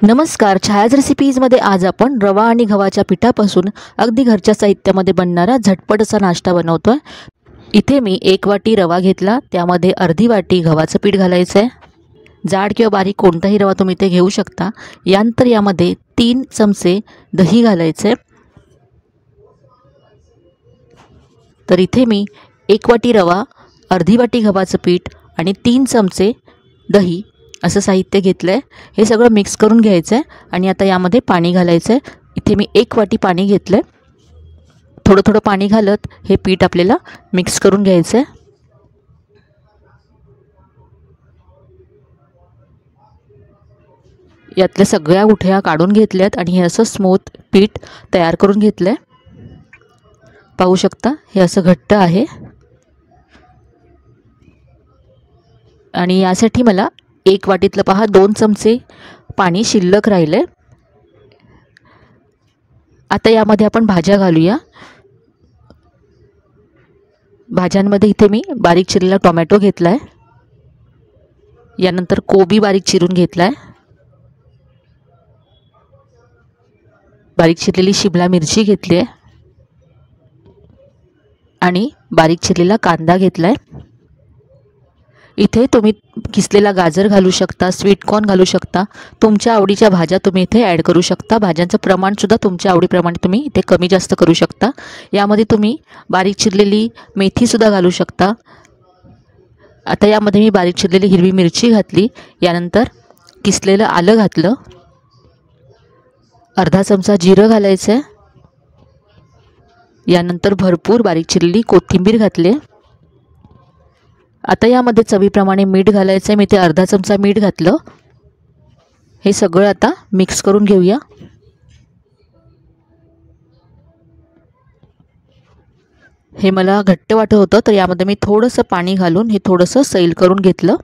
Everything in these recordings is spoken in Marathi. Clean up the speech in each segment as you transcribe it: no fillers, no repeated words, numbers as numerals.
नमस्कार. छायाज रेसिपीजमध्ये आज आपण रवा आणि गव्हाच्या पिठापासून अगदी घरच्या साहित्यामध्ये बनणारा झटपट असा नाश्ता बनवतोय. इथे मी 1 वाटी रवा घेतला, त्यामध्ये अर्धी वाटी गव्हाचं पीठ घालायचं आहे. जाड किंवा बारीक कोणताही रवा तुम्ही इथे घेऊ शकता. यानंतर यामध्ये 3 चमचे दही घालायचे. तर इथे मी 1 वाटी रवा, अर्धी वाटी गव्हाचं पीठ आणि 3 चमचे दही असं साहित्य घेतलं आहे. हे सगळं मिक्स करून घ्यायचं आहे आणि आता यामध्ये पाणी घालायचं आहे. इथे मी 1 वाटी पाणी घेतलं आहे. थोडं थोडं पाणी घालत हे पीठ आपल्याला मिक्स करून घ्यायचं आहे. यातल्या सगळ्या गुठळ्या काढून घेतल्यात आणि हे असं स्मूथ पीठ तयार करून घेतलं आहे. पाहू शकता हे असं घट्ट आहे आणि यासाठी मला 1 वाटीतलं पहा 2 चमचे पाणी शिल्लक राहिले. आता यामध्ये आपण भाज्या घालूया. भाज्यांमध्ये इथे मी बारीक चिरलेला टोमॅटो घेतला आहे. यानंतर कोबी बारीक चिरून घेतला आहे. बारीक चिरलेली शिमला मिरची घेतली आहे आणि बारीक चिरलेला कांदा घेतला आहे. इथे तुम्ही किसलेला गाजर घालू शकता, स्वीट कॉर्न घालू शकता. तुमच्या आवडीच्या भाज्या तुम्ही इथे ॲड करू शकता. भाज्यांचं प्रमाणसुद्धा तुमच्या आवडीप्रमाणे तुम्ही इथे कमी जास्त करू शकता. यामध्ये तुम्ही बारीक चिरलेली मेथीसुद्धा घालू शकता. आता यामध्ये मी बारीक चिरलेली हिरवी मिरची घातली. यानंतर किसलेलं आलं घातलं. अर्धा चमचा जिरं घालायचं आहे. यानंतर भरपूर बारीक चिरलेली कोथिंबीर घातली. आता यामध्ये चवीप्रमाणे मीठ घालायचं आहे. मी ते अर्धा चमचा मीठ घातलं. हे सगळं आता मिक्स करून घेऊया. हे मला घट्ट वाटत होतं तर यामध्ये मी थोडंसं पाणी घालून हे थोडंसं सैल करून घेतलं.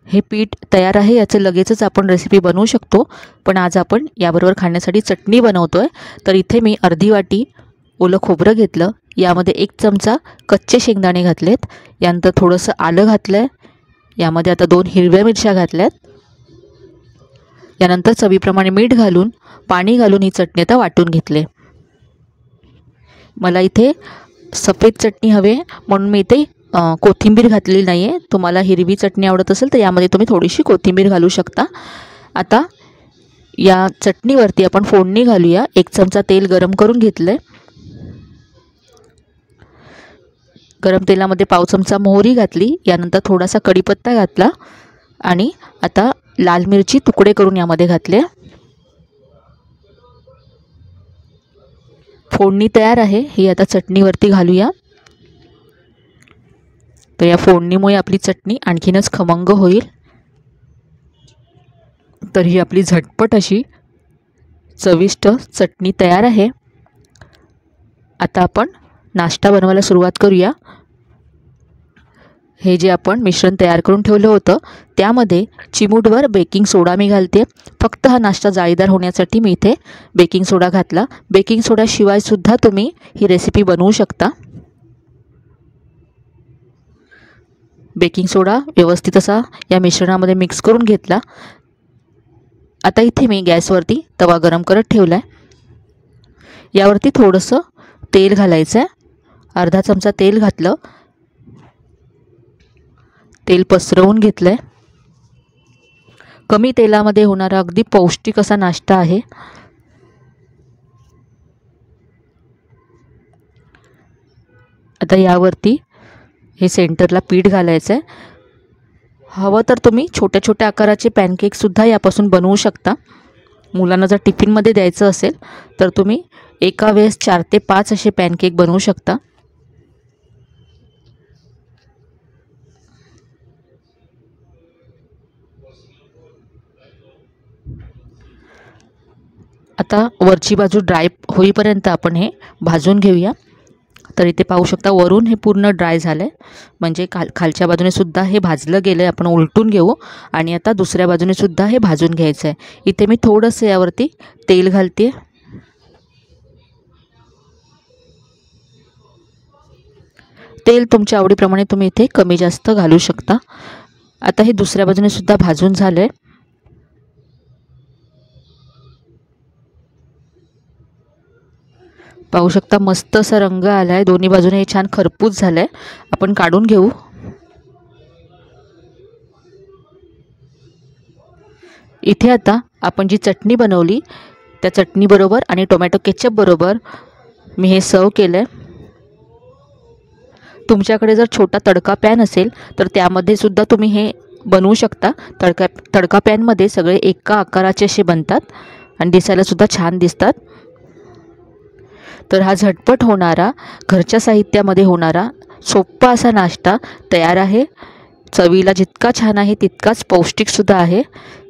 हे पीठ तयार आहे. याचं लगेचच आपण रेसिपी बनवू शकतो, पण आज आपण याबरोबर खाण्यासाठी चटणी बनवतोय. तर इथे मी अर्धी वाटी ओलं खोबरं घेतलं. यामध्ये 1 चमचा कच्चे शेंगदाणे घातलेत. यानंतर थोडंसं आलं घातलं आहे. यामध्ये आता 2 हिरव्या मिरच्या घातल्यात. यानंतर चवीप्रमाणे मीठ घालून पाणी घालून ही चटणी आता वाटून घेतले. मला इथे सफेद चटणी हवे म्हणून मी इथे कोथिंबीर घातलेली नाही आहे. तुम्हाला हिरवी चटणी आवडत असेल तर यामध्ये तुम्ही थोडीशी कोथिंबीर घालू शकता. आता या चटणीवरती आपण फोडणी घालूया. 1 चमचा तेल गरम करून घेतलं आहे. गरम तेलामध्ये पाव चमचा मोहरी घातली. यानंतर थोडासा कढीपत्ता घातला आणि आता लाल मिरची तुकडे करून यामध्ये घातले. फोडणी तयार आहे. ही आता चटणीवरती घालूया. तर या फोडणीमुळे आपली चटणी आणखीनच खमंग होईल. तर ही आपली झटपट अशी चविष्ट चटणी तयार आहे. आता आपण नाश्ता बनवायला सुरुवात करूया. हे जे आपण मिश्रण तयार करून ठेवलं होतं त्यामध्ये चिमूटभर बेकिंग सोडा मी घालते. फक्त हा नाश्ता जाळीदार होण्यासाठी मी इथे बेकिंग सोडा घातला. बेकिंग सोडाशिवाय सुद्धा तुम्ही ही रेसिपी बनवू शकता. बेकिंग सोडा व्यवस्थित असा या मिश्रणामध्ये मिक्स करून घेतला. आता इथे मी गॅसवरती तवा गरम करत ठेवला आहे. यावरती थोडंसं तेल घालायचं आहे. अर्धा चमचा तेल घातलं. तेल पसरवून घेतलं आहे. कमी तेलामध्ये होणारा अगदी पौष्टिक असा नाश्ता आहे. आता यावरती हे सेंटरला पीठ घालायचं आहे. हवं तर तुम्ही छोट्या छोट्या आकाराचे पॅनकेकसुद्धा यापासून बनवू शकता. मुलांना जर टिफिनमध्ये द्यायचं असेल तर तुम्ही एका वेळेस 4 ते 5 असे पॅनकेक बनवू शकता. आता वरची बाजू ड्राय होईपर्यंत आपण हे भाजून घेऊया. तर इथे पाहू शकता वरून हे पूर्ण ड्राय झालं आहे. म्हणजे खालच्या बाजूने सुद्धा हे भाजलं गेलं आहे. आपण उलटून घेऊ आणि आता दुसऱ्या बाजूने सुद्धा हे भाजून घ्यायचं आहे. इथे मी थोडंसं यावरती तेल घालते. तेल तुमच्या आवडीप्रमाणे तुम्ही इथे कमी जास्त घालू शकता। आता हे दुसऱ्या बाजूने सुद्धा भाजून झालंय। पाहू शकता मस्त असा रंग आलाय, दोन्ही बाजूने हे छान खरपूस झालंय। आपण काढून घेऊ। इथे आता आपण जी चटणी बनवली त्या चटणी बरोबर आणि टोमॅटो केचप बरोबर मी हे सर्व केलंय। तुमच्याकडे जर छोटा तडका पॅन असेल तर त्यामध्ये सुद्धा तुम्ही हे बनवू शकता। तडका पॅनमध्ये सगळे एका आकाराचे असे बनतात आणि दिसायला सुद्धा छान दिसतात। तर हा झटपट होणारा, घरच्या साहित्यामध्ये होणारा सोपा असा नाश्ता तयार आहे। चवीला जितका छान आहे तितकाच पौष्टिक सुद्धा आहे।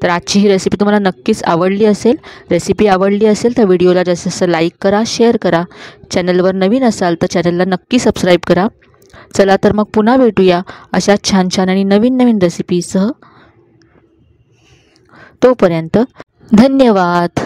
तर आजची ही रेसिपी तुम्हाला नक्कीच आवडली असेल। रेसिपी आवडली असेल तर व्हिडिओला जास्तीत जास्त लाईक करा, शेअर करा। चॅनलवर नवीन असाल तर चॅनलला नक्की सबस्क्राईब करा। चला तर मग पुन्हा भेटूया अशा छान छान आणि नवीन नवीन रेसिपीसह। तोपर्यंत धन्यवाद।